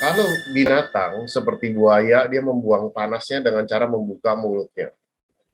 Kalau binatang seperti buaya, dia membuang panasnya dengan cara membuka mulutnya.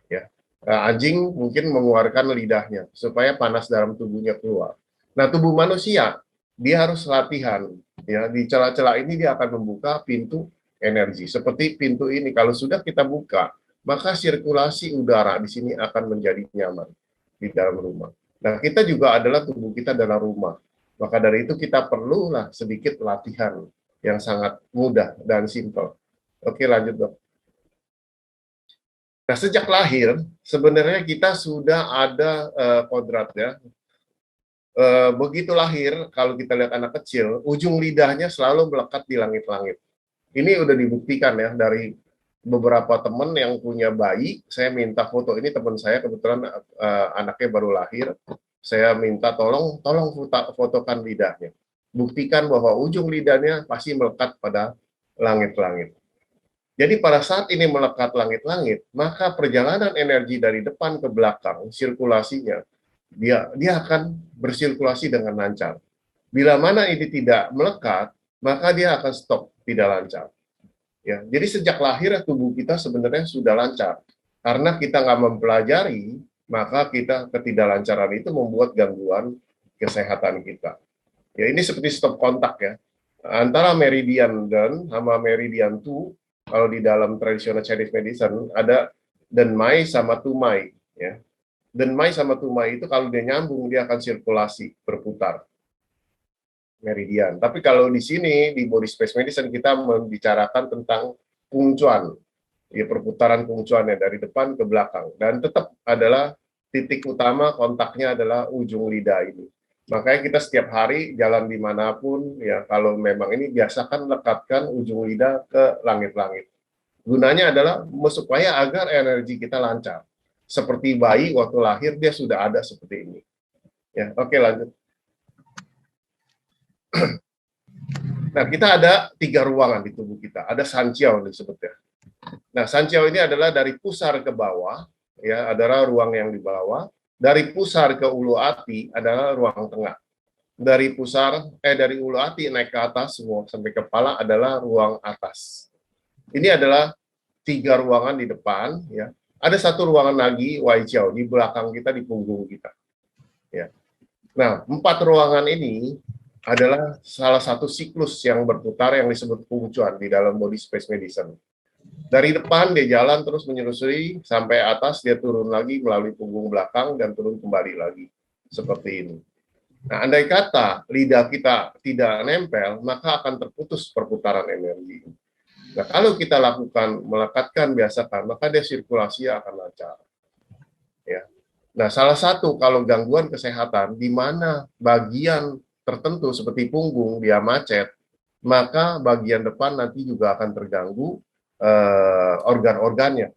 Ya. Anjing mungkin mengeluarkan lidahnya supaya panas dalam tubuhnya keluar. Nah, tubuh manusia dia harus latihan. Ya, di celah-celah ini dia akan membuka pintu energi. Seperti pintu ini, kalau sudah kita buka, maka sirkulasi udara di sini akan menjadi nyaman di dalam rumah. Nah, kita juga adalah tubuh kita adalah rumah. Maka dari itu kita perlulah sedikit latihan yang sangat mudah dan simpel. Oke, lanjut dok. Nah, sejak lahir sebenarnya kita sudah ada kodrat ya. Begitu lahir, kalau kita lihat anak kecil, ujung lidahnya selalu melekat di langit-langit. Ini udah dibuktikan ya dari beberapa teman yang punya bayi. Saya minta foto ini, teman saya kebetulan anaknya baru lahir. Saya minta tolong fotokan lidahnya. Buktikan bahwa ujung lidahnya pasti melekat pada langit-langit. Jadi pada saat ini melekat langit-langit, maka perjalanan energi dari depan ke belakang, sirkulasinya, dia akan bersirkulasi dengan lancar. Bila mana ini tidak melekat, maka dia akan stop, tidak lancar. Ya, jadi sejak lahir tubuh kita sebenarnya sudah lancar. Karena kita nggak mempelajari, maka kita ketidaklancaran itu membuat gangguan kesehatan kita. Ya, ini seperti stop kontak ya. Antara meridian dan sama meridian 2, kalau di dalam tradisional Chinese medicine ada denmai sama tumai ya. Denmai sama tumai itu kalau dia nyambung dia akan sirkulasi berputar meridian. Tapi kalau di sini di body space medicine kita membicarakan tentang kungcuan, ya perputaran kungcuannya dari depan ke belakang dan tetap adalah titik utama kontaknya adalah ujung lidah ini. Makanya kita setiap hari jalan dimanapun ya kalau memang ini biasakan lekatkan ujung lidah ke langit-langit. Gunanya adalah supaya agar energi kita lancar. Seperti bayi waktu lahir dia sudah ada seperti ini. Ya, oke lanjut. Nah, kita ada 3 ruangan di tubuh kita. Ada sanqiao disebutnya. Nah, sanqiao ini adalah dari pusar ke bawah, ya, adalah ruang yang di bawah. Dari pusar ke ulu hati adalah ruang tengah. Dari dari ulu hati naik ke atas semua sampai kepala adalah ruang atas. Ini adalah 3 ruangan di depan, ya. Ada 1 ruangan lagi Waijiao di belakang kita di punggung kita. Ya. Nah, 4 ruangan ini adalah salah satu siklus yang berputar yang disebut fungcuan di dalam body space medicine. Dari depan dia jalan terus menyusuri sampai atas dia turun lagi melalui punggung belakang dan turun kembali lagi seperti ini. Nah, andai kata lidah kita tidak nempel, maka akan terputus perputaran energi. Nah, kalau kita lakukan melekatkan biasakan, maka dia sirkulasi akan lancar. Ya. Nah, salah satu kalau gangguan kesehatan di mana bagian tertentu seperti punggung dia macet, maka bagian depan nanti juga akan terganggu organ-organnya.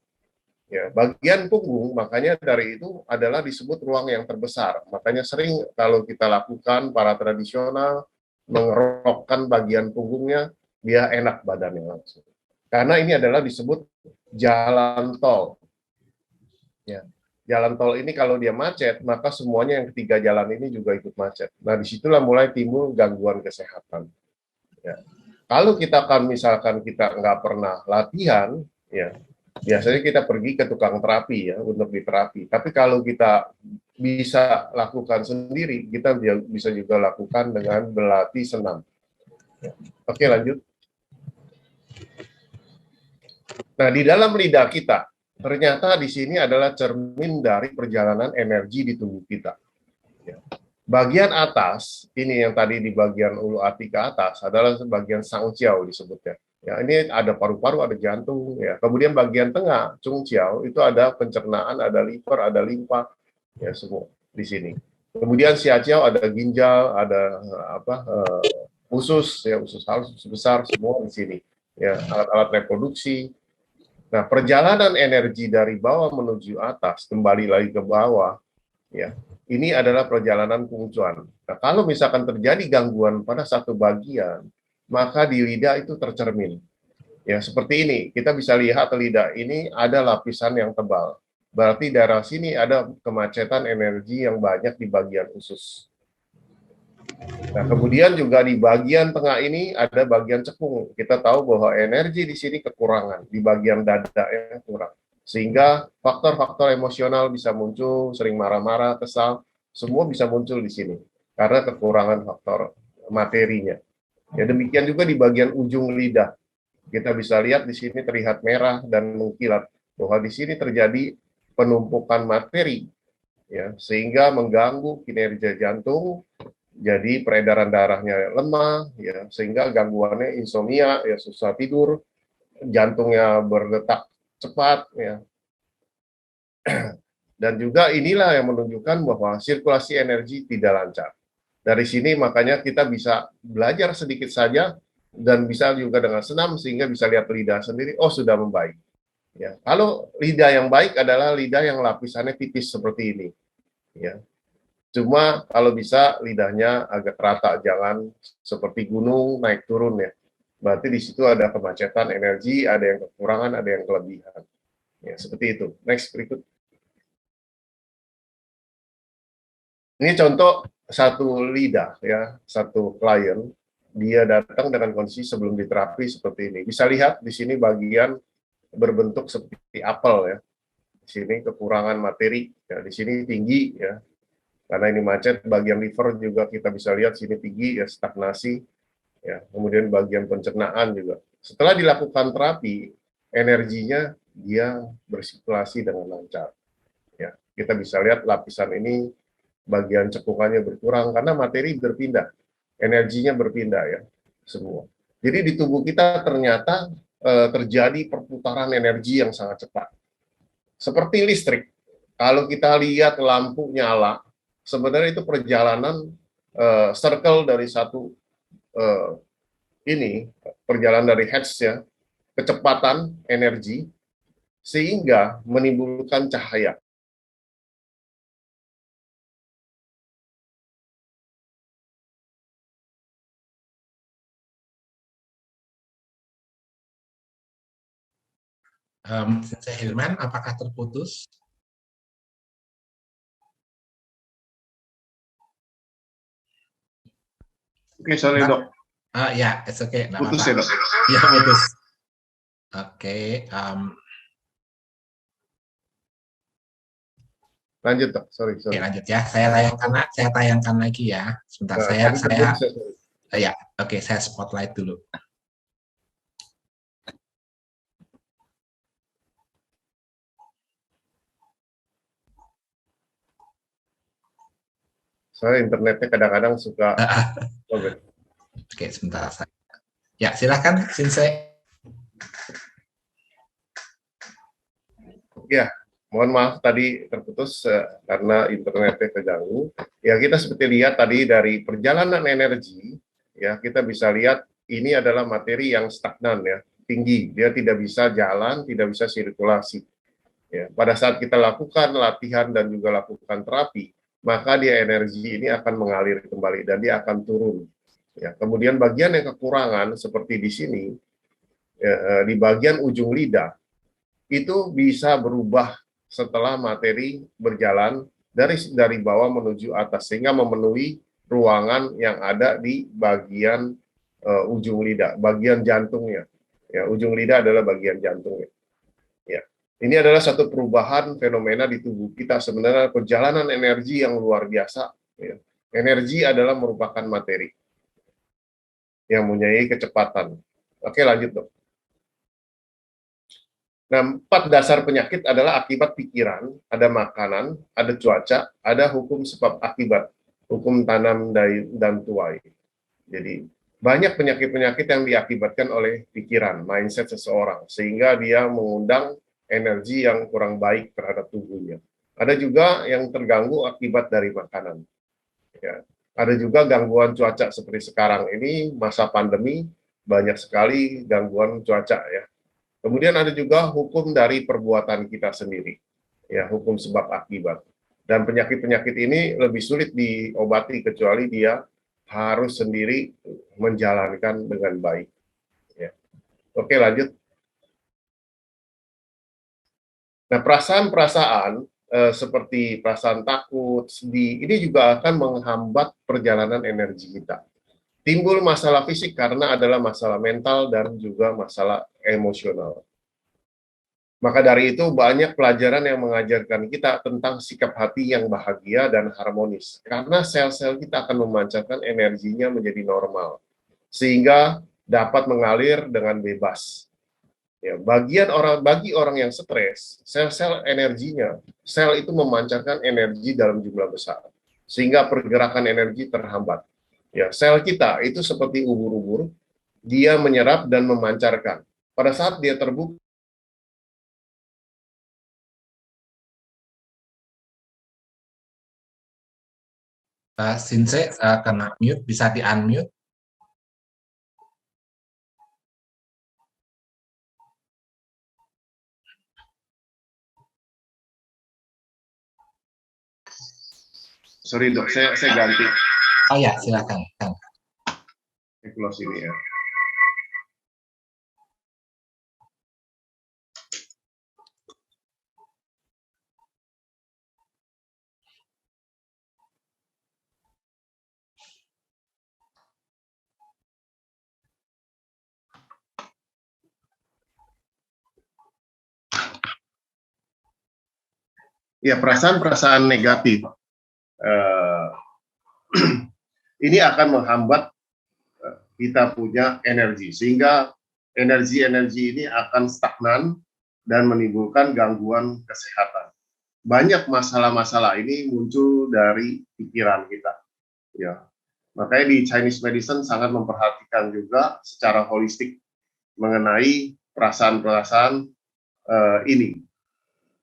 Ya, bagian punggung makanya dari itu adalah disebut ruang yang terbesar. Makanya sering kalau kita lakukan para tradisional mengerokkan bagian punggungnya, dia enak badannya langsung. Karena ini adalah disebut jalan tol. Ya. Jalan tol ini kalau dia macet, maka semuanya yang ketiga jalan ini juga ikut macet. Nah, disitulah mulai timbul gangguan kesehatan. Ya. Kalau kita kan misalkan kita nggak pernah latihan, ya biasanya kita pergi ke tukang terapi ya untuk diterapi. Tapi kalau kita bisa lakukan sendiri, kita bisa juga lakukan dengan berlatih senam. Ya. Oke, lanjut. Nah, di dalam lidah kita, ternyata di sini adalah cermin dari perjalanan energi di tubuh kita. Ya. Bagian atas, ini yang tadi di bagian ulu hati ke atas, adalah bagian sangqiao disebutnya. Ya, ini ada paru-paru, ada jantung. Ya. Kemudian bagian tengah, cungqiao, itu ada pencernaan, ada liver, ada limpa, ya semua di sini. Kemudian xiaqiao ada ginjal, ada usus, ya usus halus, usus besar, semua di sini. Ya, alat-alat reproduksi. Nah, perjalanan energi dari bawah menuju atas, kembali lagi ke bawah, ya, ini adalah perjalanan fungcuan. Nah, kalau misalkan terjadi gangguan pada satu bagian, maka di lidah itu tercermin. Ya, seperti ini, kita bisa lihat lidah ini ada lapisan yang tebal. Berarti daerah sini ada kemacetan energi yang banyak di bagian usus. Nah, kemudian juga di bagian tengah ini ada bagian cekung. Kita tahu bahwa energi di sini kekurangan, di bagian dada yang kurang. Sehingga faktor-faktor emosional bisa muncul, sering marah-marah, kesal, semua bisa muncul di sini karena kekurangan faktor materinya. Ya, demikian juga di bagian ujung lidah. Kita bisa lihat di sini terlihat merah dan mengkilat bahwa di sini terjadi penumpukan materi, ya, sehingga mengganggu kinerja jantung, jadi peredaran darahnya lemah, ya, sehingga gangguannya insomnia, ya, susah tidur, jantungnya berdetak cepat, ya. Dan juga inilah yang menunjukkan bahwa sirkulasi energi tidak lancar. Dari sini makanya kita bisa belajar sedikit saja dan bisa juga dengan senam sehingga bisa lihat lidah sendiri, oh sudah membaik. Ya, kalau lidah yang baik adalah lidah yang lapisannya tipis seperti ini. Ya, cuma kalau bisa lidahnya agak rata, jangan seperti gunung naik turun ya. Berarti di situ ada kemacetan energi, ada yang kekurangan, ada yang kelebihan. Ya, seperti itu. Next, berikut. Ini contoh satu lidah ya, satu klien, dia datang dengan kondisi sebelum diterapi seperti ini. Bisa lihat di sini bagian berbentuk seperti apel ya. Di sini kekurangan materi, ya, di sini tinggi ya. Karena ini macet, bagian liver juga kita bisa lihat sini tinggi ya, stagnasi ya. Kemudian bagian pencernaan juga. Setelah dilakukan terapi, energinya dia bersirkulasi dengan lancar. Ya, kita bisa lihat lapisan ini bagian cekungannya berkurang karena materi berpindah, energinya berpindah ya semua. Jadi di tubuh kita ternyata terjadi perputaran energi yang sangat cepat. Seperti listrik, kalau kita lihat lampu nyala, sebenarnya itu perjalanan circle dari satu uh, ini, perjalanan dari hertz ya, kecepatan energi, sehingga menimbulkan cahaya. Sensei Hilman, apakah terputus? Oke, sorry dok. Ya, it's okay. Putus ya dok. Ya, putus. Oke. Lanjut dok, sorry. Oke, lanjut ya. Saya tayangkan lagi ya. Sebentar, Nah, ya, oke, saya spotlight dulu. Saya internetnya kadang-kadang suka. Oke, sebentar. Ya, silakan, Sensei. Ya, mohon maaf tadi terputus karena internetnya terganggu. Ya, kita seperti lihat tadi dari perjalanan energi, ya kita bisa lihat ini adalah materi yang stagnan ya, tinggi. Dia tidak bisa jalan, tidak bisa sirkulasi. Ya, pada saat kita lakukan latihan dan juga lakukan terapi, maka dia energi ini akan mengalir kembali dan dia akan turun. Ya, kemudian bagian yang kekurangan seperti di sini, ya, di bagian ujung lidah, itu bisa berubah setelah materi berjalan dari bawah menuju atas sehingga memenuhi ruangan yang ada di bagian ujung lidah, bagian jantungnya. Ya, ujung lidah adalah bagian jantungnya. Ya. Ini adalah satu perubahan fenomena di tubuh kita, sebenarnya perjalanan energi yang luar biasa. Ya. Energi adalah merupakan materi yang mempunyai kecepatan. Oke, lanjut dok. Nah, 4 dasar penyakit adalah akibat pikiran, ada makanan, ada cuaca, ada hukum sebab akibat, hukum tanam dan tuai. Jadi, banyak penyakit-penyakit yang diakibatkan oleh pikiran, mindset seseorang, sehingga dia mengundang energi yang kurang baik terhadap tubuhnya. Ada juga yang terganggu akibat dari makanan. Ya. Ada juga gangguan cuaca seperti sekarang ini, masa pandemi, banyak sekali gangguan cuaca ya. Kemudian ada juga hukum dari perbuatan kita sendiri, ya hukum sebab akibat. Dan penyakit-penyakit ini lebih sulit diobati kecuali dia harus sendiri menjalankan dengan baik. Ya. Oke, lanjut. Nah, perasaan-perasaan seperti perasaan takut, sedih, ini juga akan menghambat perjalanan energi kita. Timbul masalah fisik karena adalah masalah mental dan juga masalah emosional. Maka dari itu banyak pelajaran yang mengajarkan kita tentang sikap hati yang bahagia dan harmonis. Karena sel-sel kita akan memancarkan energinya menjadi normal. Sehingga dapat mengalir dengan bebas. Ya, bagi orang yang stres, sel-sel energinya, sel itu memancarkan energi dalam jumlah besar, sehingga pergerakan energi terhambat. Ya, sel kita itu seperti ubur-ubur, dia menyerap dan memancarkan. Pada saat dia terbuka, Sinse kena mute, bisa di unmute. sorry dok, saya ganti. Oh ya, silakan. Saya close ini ya. Ya, perasaan-perasaan negatif ini akan menghambat kita punya energi, sehingga energi-energi ini akan stagnan dan menimbulkan gangguan kesehatan. Banyak masalah-masalah ini muncul dari pikiran kita. Ya, makanya di Chinese medicine sangat memperhatikan juga secara holistik mengenai perasaan-perasaan ini.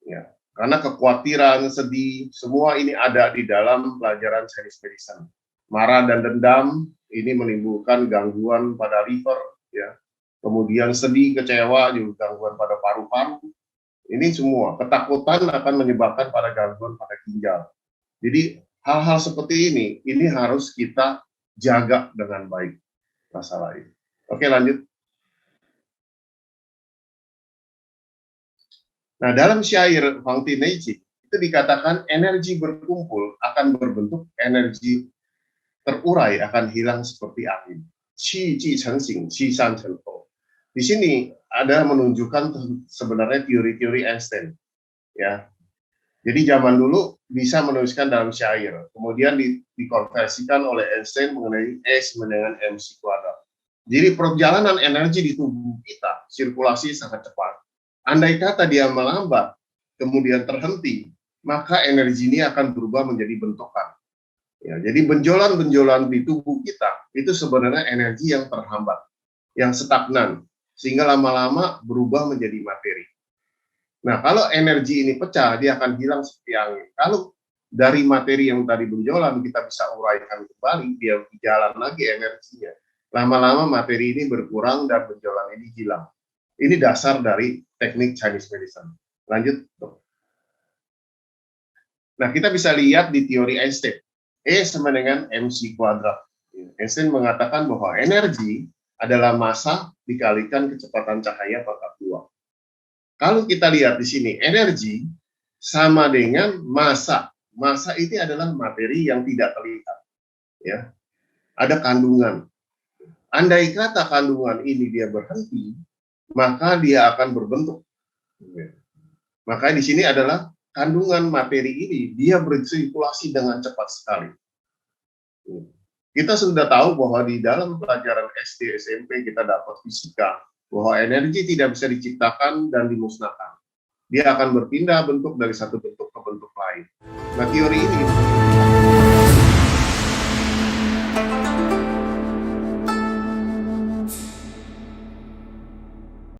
Ya, karena kekhawatiran, sedih, semua ini ada di dalam pelajaran Chinese medicine. Marah dan dendam ini menimbulkan gangguan pada liver, ya. Kemudian sedih, kecewa juga gangguan pada paru-paru. Ini semua ketakutan akan menyebabkan pada gangguan pada ginjal. Jadi hal-hal seperti ini harus kita jaga dengan baik masalah ini. Oke, lanjut. Nah, dalam syair Huang Ti Neiji itu dikatakan energi berkumpul akan berbentuk energi terurai, akan hilang seperti angin. Qi ji cheng xing, qi shan cheng tou. Di sini ada menunjukkan sebenarnya teori-teori Einstein. Ya, jadi zaman dulu bisa menuliskan dalam syair, kemudian dikonversikan oleh Einstein mengenai E sama dengan mc kuadrat. Jadi perjalanan energi di tubuh kita, sirkulasi sangat cepat. Andai kata dia melambat, kemudian terhenti, maka energi ini akan berubah menjadi bentukan. Ya, jadi benjolan-benjolan di tubuh kita itu sebenarnya energi yang terhambat, yang stagnan, sehingga lama-lama berubah menjadi materi. Nah, kalau energi ini pecah, dia akan hilang seperti angin. Kalau dari materi yang tadi benjolan kita bisa uraikan kembali, dia jalan lagi energinya. Lama-lama materi ini berkurang dan benjolan ini hilang. Ini dasar dari teknik Chinese medicine. Lanjut, dok. Nah, kita bisa lihat di teori Einstein. E sama dengan mc kuadrat. Einstein mengatakan bahwa energi adalah massa dikalikan kecepatan cahaya pangkat 2. Kalau kita lihat di sini, energi sama dengan massa. Massa ini adalah materi yang tidak terlihat. Ya, ada kandungan. Andai kata kandungan ini dia berhenti, maka dia akan berbentuk. Maka di sini adalah kandungan materi ini, dia bersirkulasi dengan cepat sekali. Kita sudah tahu bahwa di dalam pelajaran SD, SMP kita dapat fisika, bahwa energi tidak bisa diciptakan dan dimusnahkan. Dia akan berpindah bentuk dari satu bentuk ke bentuk lain. Nah, teori ini